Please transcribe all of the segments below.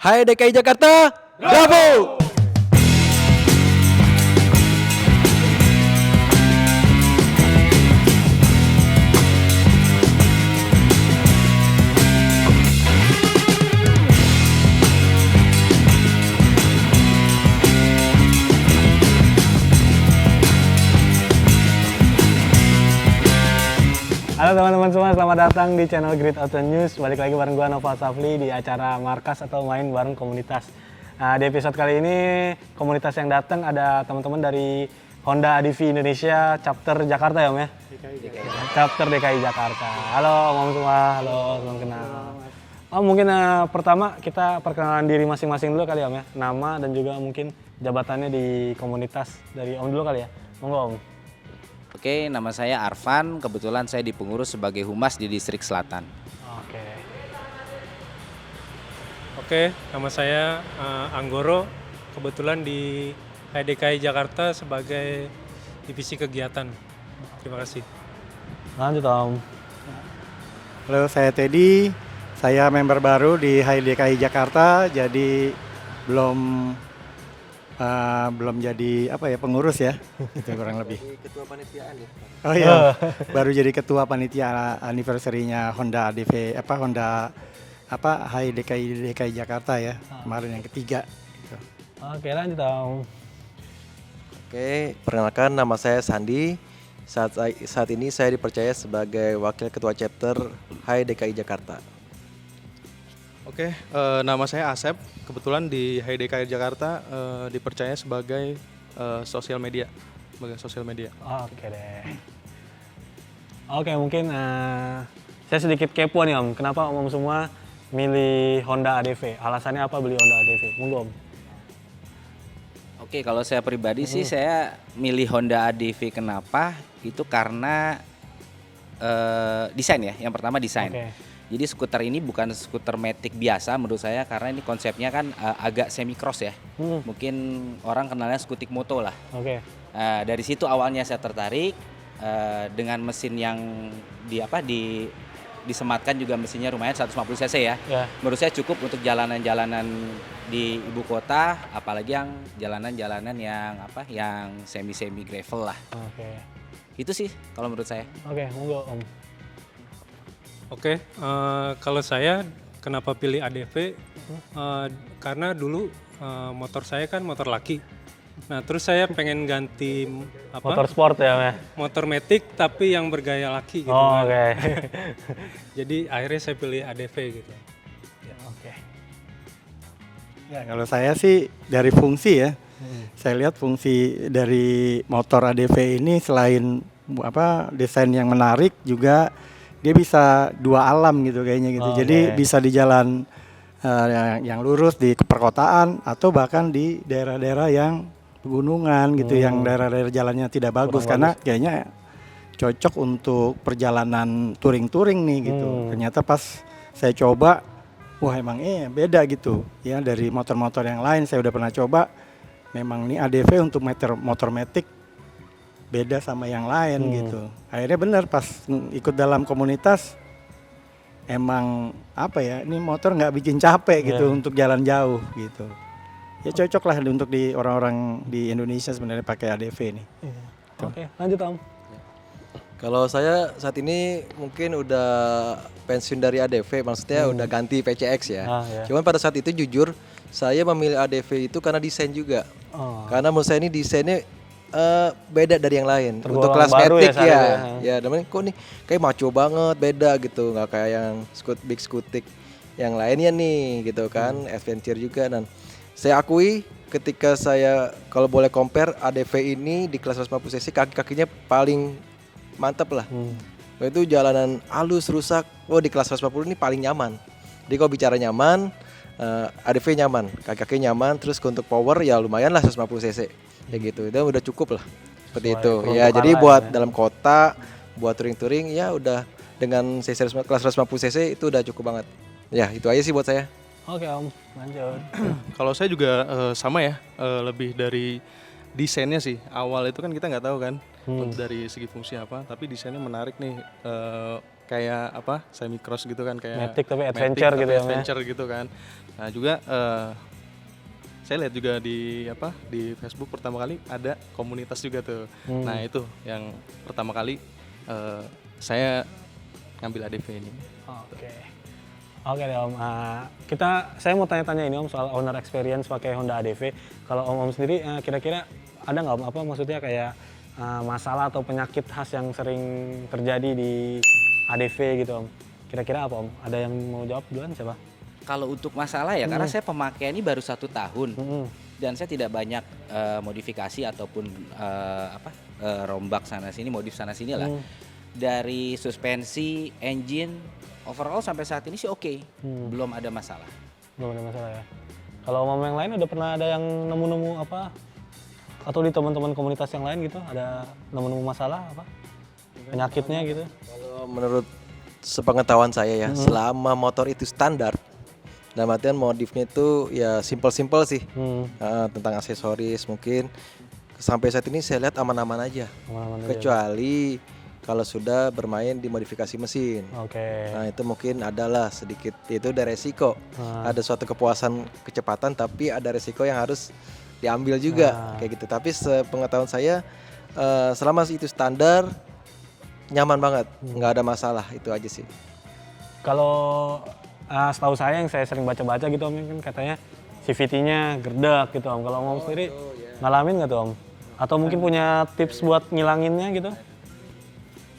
Hai DKI Jakarta, bravo! Halo teman-teman semua, selamat datang di channel Great Auto News. Balik lagi bareng gua Noval Safli di acara Markas atau Main Bareng Komunitas. Nah, di episode kali ini komunitas yang datang ada teman-teman dari Honda ADV Indonesia Chapter Jakarta ya Om ya? Chapter DKI Jakarta. Halo Om semua, halo, salam kenal. Om mungkin pertama kita perkenalan diri masing-masing dulu kali ya Om ya? Nama dan juga mungkin jabatannya di komunitas dari Om dulu kali ya? Monggo Om. Oke, nama saya Arfan. Kebetulan saya dipengurus sebagai humas di Distrik Selatan. Oke, nama saya Anggoro. Kebetulan di HDKI Jakarta sebagai divisi kegiatan. Terima kasih. Lanjut Om. Halo, saya Teddy. Saya member baru di HDKI Jakarta, jadi belum jadi pengurus ya, itu kurang lebih. Ketua panitiaan ya. Oh iya, baru jadi ketua panitia anniversary-nya Honda ADV HDKI Jakarta ya, kemarin yang ketiga. Gitu. Oke, lanjut Om. Oke, perkenalkan nama saya Sandi. Saat ini saya dipercaya sebagai wakil ketua chapter HDKI Jakarta. Oke, nama saya Asep. Kebetulan di HDKI Jakarta dipercaya sebagai sosial media, Oke deh. Oke, mungkin saya sedikit kepo nih Om. Kenapa Om semua milih Honda ADV? Alasannya apa beli Honda ADV? Monggo Om. Oke, kalau saya pribadi sih saya milih Honda ADV kenapa? Itu karena desain ya. Yang pertama desain. Oke. Jadi skuter ini bukan skuter matic biasa menurut saya karena ini konsepnya kan agak semi cross ya. Mungkin orang kenalnya skutik moto lah. Oke. Dari situ awalnya saya tertarik dengan mesin yang disematkan juga mesinnya lumayan 150 cc ya. Menurut saya cukup untuk jalanan-jalanan di ibu kota, apalagi yang jalanan-jalanan yang semi gravel lah. Oke. Itu sih kalau menurut saya. Oke, monggo Om. Oke, kalau saya kenapa pilih ADV? Karena dulu motor saya kan motor laki. Nah, terus saya pengen ganti Motor sport ya, Mas? motor matic tapi yang bergaya laki gitu Oh, kan. oke. Jadi akhirnya saya pilih ADV gitu. Oke. Ya, kalau saya sih dari fungsi ya. Saya lihat fungsi dari motor ADV ini selain desain yang menarik juga dia bisa dua alam gitu kayaknya gitu. Jadi bisa di jalan yang lurus di perkotaan atau bahkan di daerah-daerah yang pegunungan gitu, yang daerah-daerah jalannya tidak bagus karena kayaknya cocok untuk perjalanan touring nih gitu. Ternyata pas saya coba, wah emang beda gitu ya dari motor-motor yang lain. Saya udah pernah coba, memang nih ADV untuk motor matic beda sama yang lain gitu. Akhirnya benar pas ikut dalam komunitas emang ini motor nggak bikin capek gitu untuk jalan jauh gitu. Ya cocok lah untuk di orang-orang di Indonesia sebenarnya pakai ADV nih. Oke, lanjut Om. Kalau saya saat ini mungkin udah pensiun dari ADV, maksudnya udah ganti PCX ya. Cuman pada saat itu jujur saya memilih ADV itu karena desain juga. Karena menurut saya ini desainnya beda dari yang lain. Untuk kelas matic ya namanya kok nih kayak maco banget, beda gitu, nggak kayak yang big skutik yang lainnya nih gitu kan, adventure juga. Dan saya akui ketika saya kalau boleh compare ADV ini di kelas 150 cc kaki-kakinya paling mantep lah. Itu jalanan halus rusak, di kelas 150 ini paling nyaman. Jadi kalau bicara nyaman, ADV nyaman, kaki-kaki nyaman, terus untuk power ya lumayan lah 150 cc. Ya gitu, itu udah cukup lah. Seperti itu. Ya, jadi buat dalam kota, buat touring-touring ya udah dengan cc kelas 150 cc itu udah cukup banget. Ya, itu aja sih buat saya. Oke Om, lanjut. Kalau saya juga sama ya, lebih dari desainnya sih. Awal itu kan kita nggak tahu kan dari segi fungsi apa, tapi desainnya menarik nih. kayak apa semi cross gitu kan, kayak Matic tapi adventure Matic, gitu tapi ya, adventure gitu kan. Nah juga saya lihat juga di Facebook pertama kali ada komunitas juga tuh. Nah itu yang pertama kali saya ngambil ADV ini. Oke deh Om. Saya mau tanya-tanya ini Om soal owner experience pakai Honda ADV. Kalau Om sendiri kira-kira ada nggak Om, apa maksudnya kayak masalah atau penyakit khas yang sering terjadi di ADV gitu Om? Kira-kira apa Om? Ada yang mau jawab duluan siapa? Kalau untuk masalah ya, karena saya pemakaian ini baru 1 tahun dan saya tidak banyak modifikasi ataupun rombak sana sini, modif sana sini lah. Dari suspensi, engine, overall sampai saat ini sih oke. Belum ada masalah. Belum ada masalah ya. Kalau Om yang lain udah pernah ada yang nemu-nemu apa? Atau di teman-teman komunitas yang lain gitu ada nemu-nemu masalah apa? Penyakitnya gitu? Kalau menurut sepengetahuan saya ya, selama motor itu standar, dalam artian modifnya itu ya simple-simple sih. Tentang aksesoris mungkin sampai saat ini saya lihat aman-aman aja. Kecuali kalau sudah bermain di modifikasi mesin. Nah itu mungkin adalah sedikit, itu ada resiko. Ada suatu kepuasan kecepatan tapi ada resiko yang harus diambil juga kayak gitu. Tapi sepengetahuan saya selama itu standar nyaman banget, nggak ada masalah, itu aja sih. Kalau setahu saya yang saya sering baca-baca gitu Om, kan katanya CVT-nya gerdek gitu Om. Kalau Om sendiri ngalamin nggak tuh Om? Atau mungkin punya tips buat ngilanginnya gitu?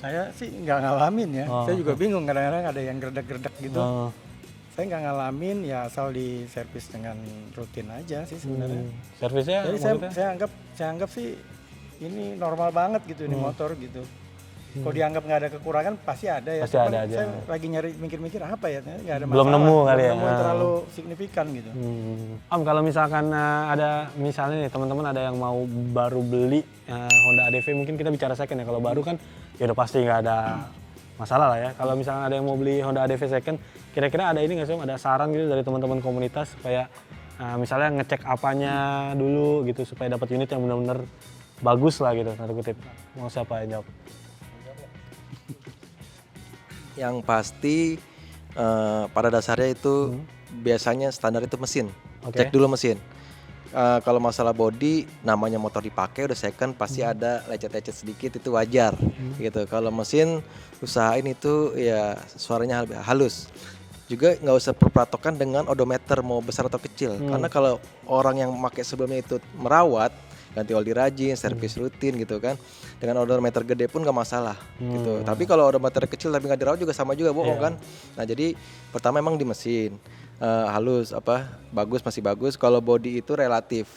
Saya sih nggak ngalamin ya. Saya juga bingung, kadang-kadang ada yang gerdek-gerdek gitu. Saya nggak ngalamin, ya asal di servis dengan rutin aja sih sebenarnya. Servisnya? Jadi saya anggap sih ini normal banget gitu ini motor gitu. Kalau dianggap nggak ada kekurangan pasti ada ya. Pasti ada aja. Saya lagi nyari mikir-mikir apa ya, nggak ada masalah. Belum nemu kali ya. Belum nemu yang terlalu signifikan gitu. Om, kalau misalkan ada misalnya nih teman-teman ada yang mau baru beli Honda ADV, mungkin kita bicara second ya. Kalau baru kan ya udah pasti nggak ada masalah lah ya. Kalau misalnya ada yang mau beli Honda ADV second, kira-kira ada ini nggak sih Om? Ada saran gitu dari teman-teman komunitas supaya misalnya ngecek apanya dulu gitu supaya dapat unit yang benar-benar bagus lah gitu, tanda kutip. Mau siapa yang jawab? Yang pasti pada dasarnya itu biasanya standar itu mesin. Cek dulu mesin. Kalau masalah body, namanya motor dipakai udah second, pasti ada lecet-lecet sedikit, itu wajar gitu. Kalau mesin usahain itu ya suaranya halus. Juga nggak usah berpatokan dengan odometer mau besar atau kecil, karena kalau orang yang pakai sebelumnya itu merawat, ganti oli rajin, servis rutin gitu kan, dengan odometer gede pun nggak masalah gitu. Tapi kalau odometer kecil tapi nggak dirawat juga sama juga bohong kan. Nah jadi pertama emang di mesin halus bagus, masih bagus. Kalau body itu relatif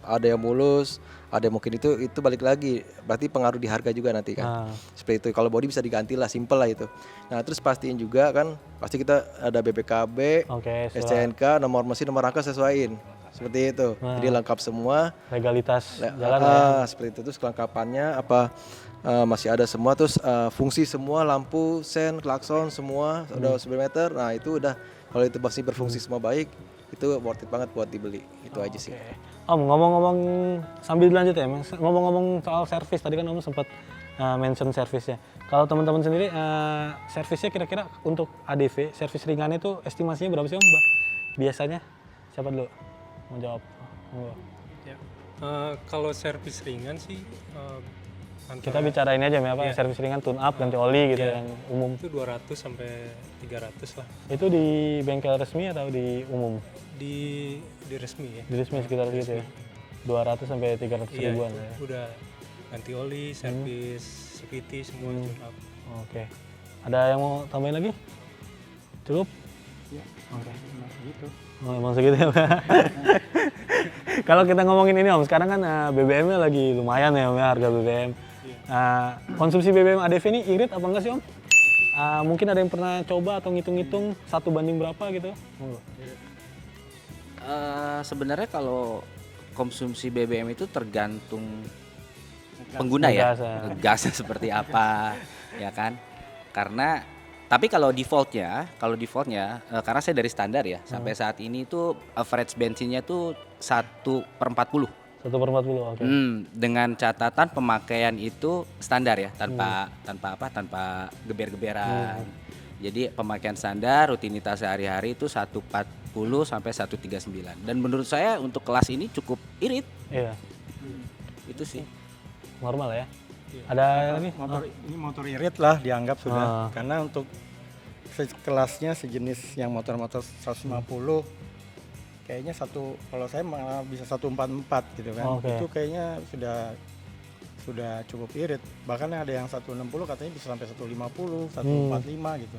ada yang mulus, ada yang mungkin itu balik lagi, berarti pengaruh di harga juga nanti kan. Seperti itu. Kalau body bisa diganti lah, simple lah itu. Nah terus pastiin juga kan, pasti kita ada BPKB, SCNK, nomor mesin, nomor rangka sesuaiin. Seperti itu. Jadi lengkap semua. Legalitas jalan ya. Seperti itu. Terus kelengkapannya masih ada semua, terus fungsi semua, lampu, sen, klakson semua udah speedometer. Nah itu udah, kalau itu masih berfungsi semua baik, itu worth it banget buat dibeli. Itu aja sih. Om, ngomong-ngomong sambil dilanjut ya, ngomong-ngomong soal servis, tadi kan Om sempat mention servisnya. Kalau teman-teman sendiri servisnya kira-kira untuk ADV, servis ringan itu estimasinya berapa sih Om, Mbak? Biasanya? Siapa dulu mau jawab? Ya. Kalau servis ringan sih kita bicara ini aja ya, servis ringan, tune up, ganti oli gitu yang umum. Itu 200 sampai 300 lah. Itu di bengkel resmi atau di umum? Di resmi ya. Di resmi sekitar gitu ya. 200 sampai 300 ribuan ya. Udah ganti oli, servis, CVT semua tune up. Oke. Ada yang mau tambahin lagi? Cukup? Ya. Oke. Gitu. Oh, emang segitu ya. Kalau kita ngomongin ini Om, sekarang kan BBM-nya lagi lumayan ya Om ya, harga BBM. Konsumsi BBM ADV ini irit apa enggak sih Om? Mungkin ada yang pernah coba atau ngitung-ngitung 1 banding berapa gitu? Sebenarnya kalau konsumsi BBM itu tergantung pengguna ya, gasnya seperti apa, ya kan? Tapi kalau defaultnya, karena saya dari standar ya, sampai saat ini tuh average bensinnya tuh 1/40. 1/40, oke. Dengan catatan pemakaian itu standar ya, tanpa geber-geberan. Jadi pemakaian standar rutinitas sehari-hari itu 140 sampai 139. Dan menurut saya untuk kelas ini cukup irit. Iya, Itu sih. normal ya. Ada lagi? Ini motor irit lah dianggap sudah. Karena untuk kelasnya sejenis yang motor-motor 150 kayaknya kalau saya malah bisa 144 gitu kan. Oke. Itu kayaknya sudah cukup irit. Bahkan ada yang 160 katanya bisa sampai 150, 145 gitu.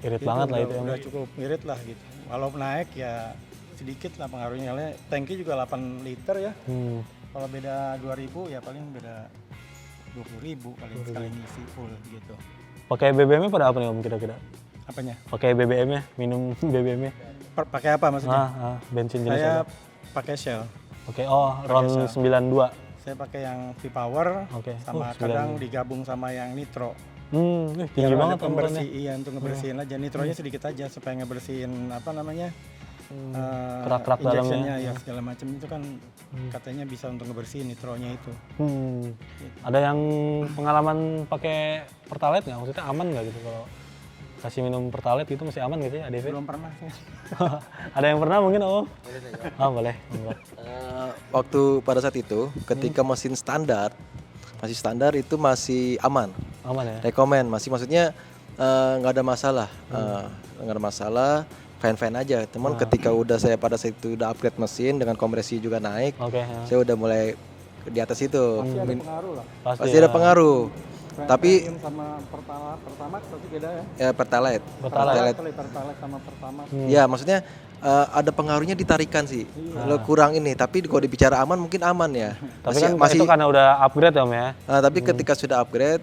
Irit banget lah itu. Udah cukup irit lah gitu. Kalau naik ya sedikit lah pengaruhnya. Tangki juga 8 liter ya. Kalau beda 2000 ya paling beda 20.000 paling sekali ngisi full gitu. Pakai BBM-nya pada apa nih Om kira-kira? Apanya? Pakai BBM-nya, minum BBM-nya. Pakai apa maksudnya? Bensin jenis Saya apa? pakai Shell. Oke, RON 92. Saya pakai yang V-Power Oke. sama kadang digabung sama yang Nitro. Tinggi Biar banget ada pembersih, komponennya. iya untuk ngebersihin aja. Nitronya sedikit aja supaya ngebersihin apa namanya? Kerak-kerak dalamnya. Ya segala macam itu kan katanya bisa untuk ngebersihin nitronya itu. Ada yang pengalaman pakai Pertalite nggak? Maksudnya aman nggak gitu kalau kasih minum Pertalite gitu masih aman gitu ya ADV? Belum pernah sih. Ada yang pernah mungkin Om? Oh boleh. Waktu pada saat itu ketika mesin standar itu masih aman. Aman ya? Rekomen maksudnya nggak ada masalah, nggak ada masalah, fine aja. Teman ketika saya pada saat itu udah upgrade mesin dengan kompresi juga naik, saya udah mulai di atas itu. Pasti ada pengaruh lah. Pasti ada pengaruh. Tapi sama Pertamax pasti beda ya. ya Pertalite. Pertalite sama Pertamax. Ya maksudnya ada pengaruhnya di tarikan sih. Lo kurang ini, tapi kalau dibicara aman mungkin aman ya. Tapi kan itu karena udah upgrade ya Om ya? Tapi ketika sudah upgrade,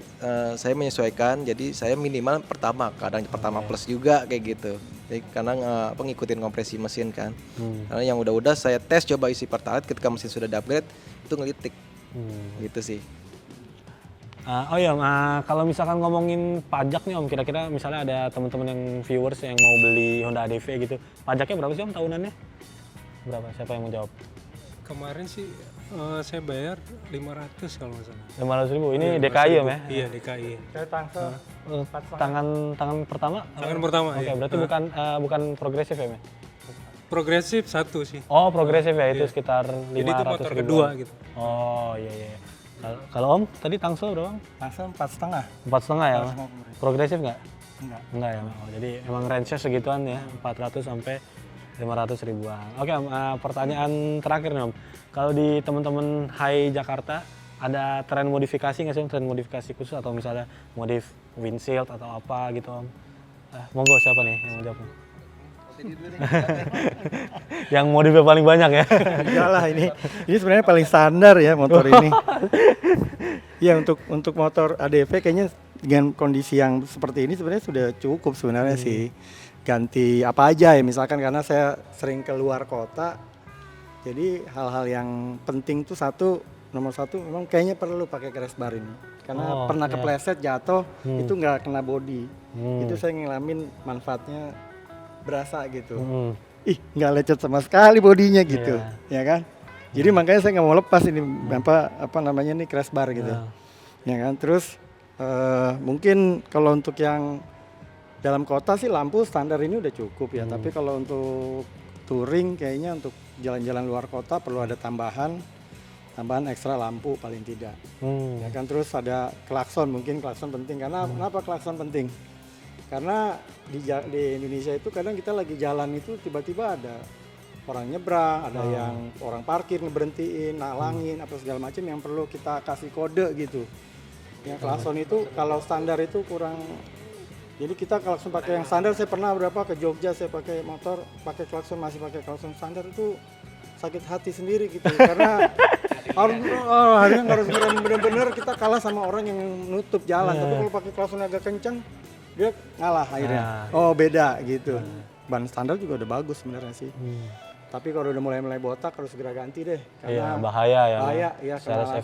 saya menyesuaikan. Jadi saya minimal pertama, kadang pertama plus juga kayak gitu. Jadi kadang ngikutin kompresi mesin kan. Karena yang udah saya tes coba isi Pertalite ketika mesin sudah di-upgrade itu ngelitik. Gitu sih. Kalau misalkan ngomongin pajak nih Om, kira-kira misalnya ada teman-teman yang viewers yang mau beli Honda ADV gitu, pajaknya berapa sih Om tahunannya? Berapa? Siapa yang mau jawab? Kemarin sih saya bayar 500 kalau nggak salah. 500.000. Ini DKI Om ya? Iya DKI. Saya tangsel Tangan pertama? Tangan pertama. Oke, iya. berarti bukan progresif ya? Progresif satu sih. Oh progresif ya, itu sekitar 500 Jadi itu motor ribuan. kedua gitu. Oh iya. Kalau Om tadi tangsel berapa? tangsel 4,5. 4,5 ya? Progresif nggak? Enggak. Ya. Jadi emang range-nya segituan ya, 400 sampai 500 ribuan. Oke Om, pertanyaan terakhir nih Om. Kalau di teman-teman Hai Jakarta, ada tren modifikasi nggak sih Om? Tren modifikasi khusus atau misalnya modif windshield atau apa gitu Om? Monggo siapa nih yang mau jawab? Yang modifnya paling banyak ya? Enggak lah, ini sebenarnya paling standar ya motor ini. Ya untuk motor ADV kayaknya dengan kondisi yang seperti ini sebenarnya sudah cukup sebenarnya sih. Ganti apa aja ya, misalkan karena saya sering keluar kota, jadi hal-hal yang penting tuh nomor satu memang kayaknya perlu pakai crash bar ini. Karena pernah kepleset jatuh itu nggak kena body. Itu saya ngalamin manfaatnya berasa gitu. Ih, nggak lecet sama sekali bodinya gitu, ya kan? Jadi makanya saya nggak mau lepas ini apa namanya nih crash bar gitu, ya kan? Terus mungkin kalau untuk yang dalam kota sih lampu standar ini udah cukup ya. Tapi kalau untuk touring kayaknya untuk jalan-jalan luar kota perlu ada tambahan ekstra lampu paling tidak. Ya kan, terus ada klakson, mungkin klakson penting. Karena kenapa klakson penting? Karena di Indonesia itu kadang kita lagi jalan itu tiba-tiba ada orang nyebrang, ada yang orang parkir ngeberhentiin, nalangin apa segala macam yang perlu kita kasih kode gitu. Yang klakson itu kalau standar itu kurang. Jadi kita klakson pakai yang standar, saya pernah ke Jogja saya pakai motor, pakai klakson, masih pakai klakson standar itu sakit hati sendiri gitu. Karena harus benar-benar kita kalah sama orang yang nutup jalan. Tapi kalau pakai klakson agak kencang, dia ngalah akhirnya. Oh beda gitu. Ban standar juga udah bagus sebenarnya sih. Tapi kalau udah mulai botak harus segera ganti deh. Karena bahaya ya. Bahaya ya,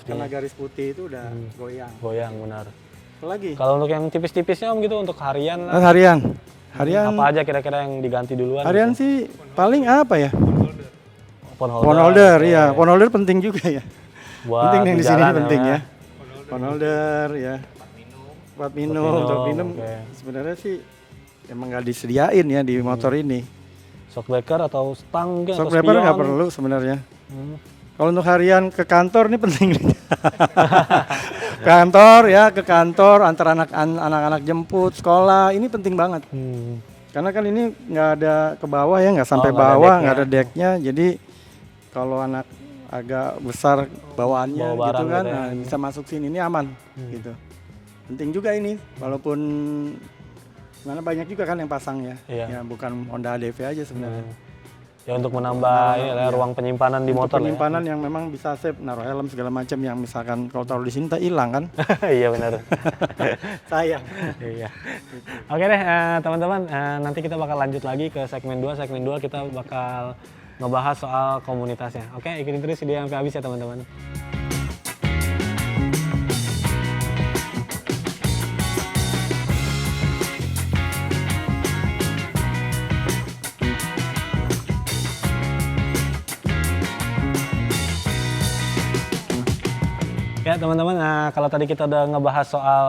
karena garis putih itu udah goyang. Goyang benar. Apalagi? Kalau untuk yang tipis-tipisnya Om gitu, untuk harian lah. Harian. Apa aja kira-kira yang diganti duluan? Harian gitu? sih paling apa ya? Phone holder, ya. Phone holder penting juga ya. Buat Penting yang di sini jalan penting ya. ya. Phone holder ya. Buat minum, untuk minum. Sebenarnya sih emang nggak disediain ya di motor ini. Shock breaker atau stang gitu, Shock atau breaker spion. nggak perlu sebenarnya. Kalau untuk harian ke kantor ini penting. Kantor ya, ke kantor antar anak-anak jemput sekolah ini penting banget. Karena kan ini nggak ada ke bawah ya, nggak sampai nggak ada bawah, decknya. nggak ada decknya. Jadi kalau anak agak besar bawaannya Bawa gitu barang kan, gitu ya. nah, bisa masuk sini ini aman gitu. Penting juga ini, walaupun mana banyak juga kan yang pasang ya, Iya. ya bukan Honda ADV aja sebenarnya. Ya untuk menambah ini lah, ruang penyimpanan di Untuk motor penyimpanan yang memang bisa safe, naruh helm segala macam yang misalkan kalau taruh di sini tak hilang kan. ya. Iya benar. Sayang. Iya. Oke deh teman-teman, nanti kita bakal lanjut lagi ke segmen 2. Segmen 2 kita bakal ngebahas soal komunitasnya. Oke, ikutin terus video sampai habis ya teman-teman. Ya teman-teman, kalau tadi kita udah ngebahas soal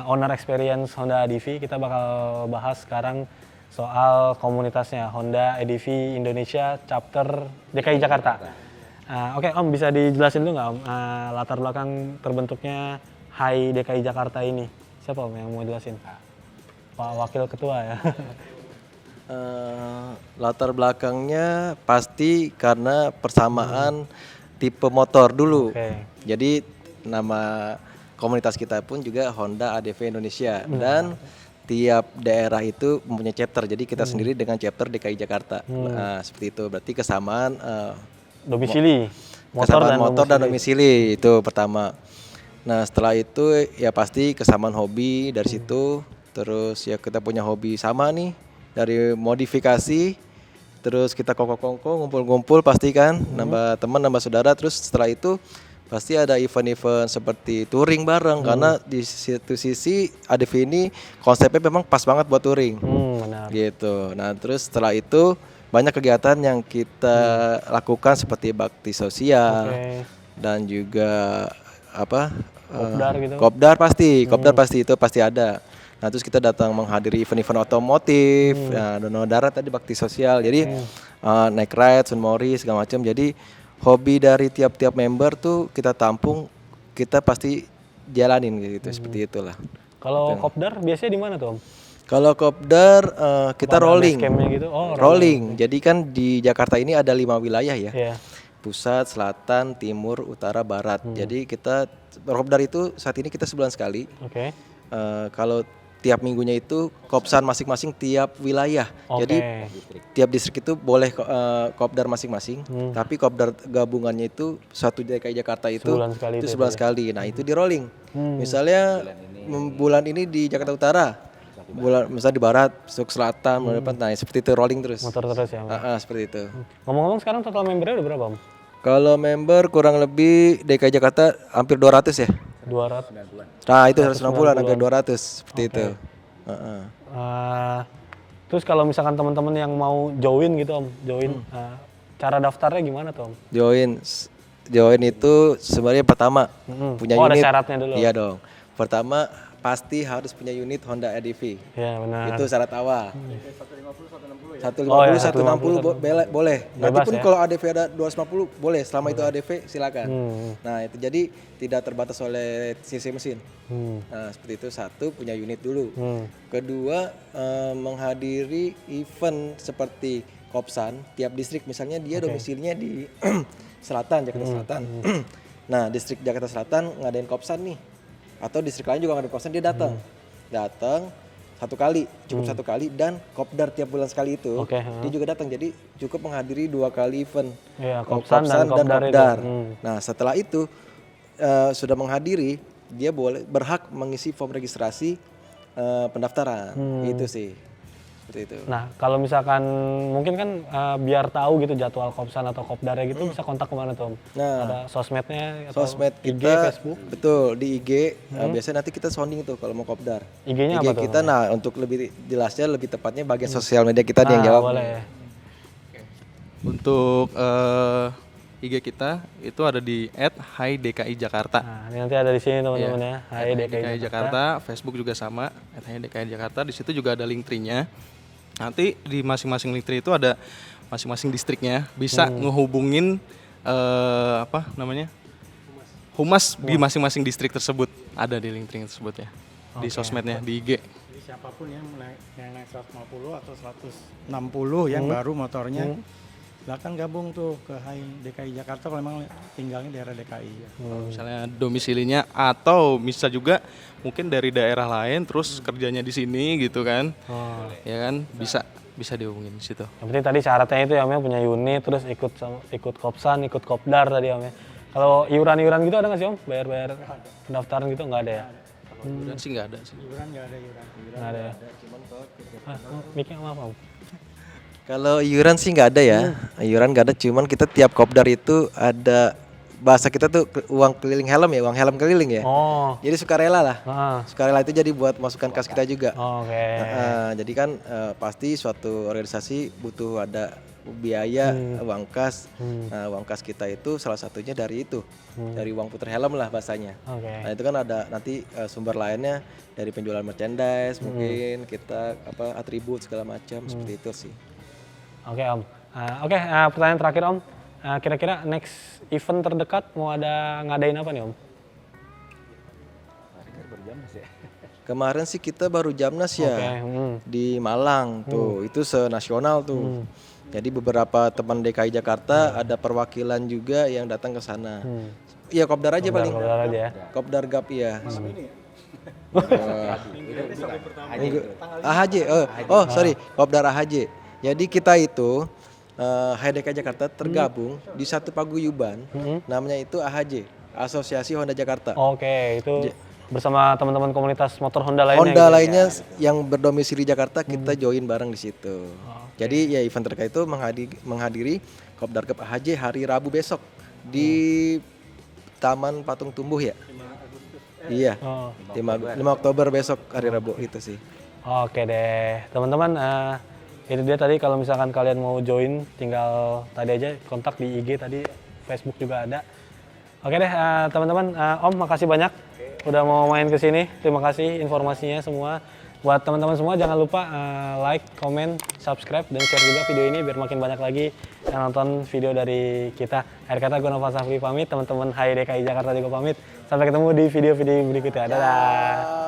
owner experience Honda ADV, kita bakal bahas sekarang soal komunitasnya Honda ADV Indonesia Chapter DKI Jakarta. Oke Om, bisa dijelasin dulu nggak Om latar belakang terbentuknya HAI DKI Jakarta ini? Siapa Om yang mau jelasin? Pak Wakil Ketua ya. Latar belakangnya pasti karena persamaan tipe motor dulu. Oke. Jadi nama komunitas kita pun juga Honda ADV Indonesia dan tiap daerah itu mempunyai chapter. Jadi kita sendiri dengan chapter DKI Jakarta. Nah, seperti itu. Berarti kesamaan Domisili. kesamaan motor dan domisili itu pertama. Nah, setelah itu ya pasti kesamaan hobi dari situ. Terus ya kita punya hobi sama nih dari modifikasi. Terus kita kongko-kongko, ngumpul-ngumpul pasti kan, nambah teman, nambah saudara. Terus setelah itu pasti ada event-event seperti touring bareng karena di situ sisi ADV ini konsepnya memang pas banget buat touring. Benar. Gitu. Nah, terus setelah itu banyak kegiatan yang kita lakukan seperti bakti sosial dan juga apa? Kopdar gitu. Kopdar pasti itu pasti ada. Nah, terus kita datang menghadiri event-event otomotif, donor darah tadi bakti sosial. Jadi naik ride, Sun Mori segala macam. Jadi hobi dari tiap-tiap member tuh kita tampung, kita pasti jalanin gitu, seperti itulah. Kalau kopdar biasanya di mana tuh Om? Kalau kopdar kita rolling. Campnya gitu. Oh, rolling. Jadi kan di Jakarta ini ada 5 wilayah ya. Iya. Pusat, selatan, timur, utara, barat. Jadi kita kopdar itu saat ini kita sebulan sekali. Oke. Kalau tiap minggunya itu kopsan masing-masing tiap wilayah. Jadi tiap distrik itu boleh kopdar masing-masing. Tapi kopdar gabungannya itu satu DKI Jakarta itu sebulan sekali. Nah, itu di rolling. Misalnya bulan ini di Jakarta Utara. Bulan misalnya di barat, masuk selatan, depan. Nah, seperti itu rolling terus. Motor terus ya. Seperti itu. Ngomong-ngomong sekarang total membernya udah berapa Om? Kalau member kurang lebih DKI Jakarta hampir 200 ya. 200. Nah, itu 160-an hampir 200 seperti itu. Terus kalau misalkan teman-teman yang mau join gitu Om, cara daftarnya gimana tuh Om? Join itu sebenarnya pertama punya unit. Ada syaratnya dulu. Iya dong. Pertama pasti harus punya unit Honda ADV. Iya benar. Itu syarat awal. 150, 160 boleh. Nanti pun kalau ADV ada 250 boleh. Selama itu ADV silakan. Nah, itu jadi tidak terbatas oleh sisi mesin. Nah, seperti itu. Satu, punya unit dulu. Kedua, menghadiri event seperti Kopsan tiap distrik. Misalnya dia domisilinya di selatan, Jakarta Selatan. Nah, distrik Jakarta Selatan ngadain Kopsan nih. Atau distrik lain juga ngadain Kopsan, dia datang. Satu kali, cukup satu kali, dan kopdar tiap bulan sekali itu dia juga datang, jadi cukup menghadiri 2 kali event Kopsan dan kopdar. Nah, setelah itu sudah menghadiri, dia berhak mengisi form registrasi pendaftaran. Itu sih seperti itu. Nah, kalau misalkan mungkin kan biar tahu gitu jadwal Kopsan atau kopdarnya gitu, bisa kontak kemana tuh Om? Nah, ada sosmednya atau sosmed IG, kita, Facebook? betul, di IG. Biasanya nanti kita sounding tuh kalau mau kopdar. IG-nya IG apa tuh? kita, nah untuk lebih jelasnya, lebih tepatnya bagian sosial media kita yang jawab. Boleh. Untuk IG kita itu ada di @HiDKIJakarta. Nah, ini nanti ada di sini teman-teman ya. Hai DKI Jakarta, Facebook juga sama, @DKI Jakarta. Di situ juga ada link tree-nya. Nanti di masing-masing link tree itu ada masing-masing distriknya, bisa ngehubungin humas di masing-masing distrik tersebut, ada di link tree tersebut ya. Di sosmednya, di IG. Jadi siapapun yang naik 150 atau 160 yang baru motornya, silakan gabung tuh ke DKI Jakarta kalau memang tinggalnya daerah DKI. Misalnya domisilinya, atau bisa juga mungkin dari daerah lain terus kerjanya di sini gitu kan. Ya kan, bisa dihubungin di situ. Yang penting tadi syaratnya itu ya Om ya, punya unit, terus ikut kopsan, ikut kopdar tadi Om ya. Kalau iuran-iuran gitu ada nggak sih Om? Bayar-bayar pendaftaran gitu nggak ada ya? Iuran sih nggak ada sih. Iuran nggak ada iuran. Nggak ada ya? Miknya maaf Om. Kalau iuran sih nggak ada ya, iuran nggak ada, cuman kita tiap kopdar itu ada bahasa kita tuh uang keliling helm ya, uang helm keliling ya. Oh. Jadi sukarela lah, Ah. sukarela itu jadi buat masukkan kas kita juga. Oke. Jadi kan pasti suatu organisasi butuh ada biaya uang kas. Nah, uang kas kita itu salah satunya dari itu, dari uang puter helm lah bahasanya. Oke. Nah itu kan ada nanti sumber lainnya dari penjualan merchandise, mungkin kita atribut segala macam seperti itu sih. Oke Om. Oke, pertanyaan terakhir Om. Kira-kira next event terdekat mau ngadain apa nih Om? Kemarin sih kita baru Jamnas ya. Oke, Di Malang tuh, itu senasional tuh. Jadi beberapa teman DKI Jakarta ada perwakilan juga yang datang ke sana. Iya, kopdar aja paling. Kopdar aja ya. Kopdar GAP ya. AHJ. Sorry, kopdar AHJ. Jadi kita itu HiDKI Jakarta tergabung di satu paguyuban, namanya itu AHJ, Asosiasi Honda Jakarta. Oke, itu bersama teman-teman komunitas motor Honda lainnya. Honda gitu. lainnya yang berdomisili Jakarta kita join bareng di situ. Jadi ya event terkait itu menghadiri Kopdar GAP AHJ hari Rabu besok di Taman Patung Tumbuh ya. Iya. 5 Oktober besok hari Rabu itu sih. Oke deh, teman-teman. Itu dia tadi, kalau misalkan kalian mau join tinggal tadi aja kontak di IG tadi, Facebook juga ada. Oke deh teman-teman, Om makasih banyak udah mau main ke sini. Terima kasih informasinya semua. Buat teman-teman semua jangan lupa like, comment, subscribe dan share juga video ini biar makin banyak lagi yang nonton video dari kita. Akhir kata gue Nova Safri pamit, teman-teman HiDKI Jakarta juga pamit. Sampai ketemu di video-video berikutnya. Dadah.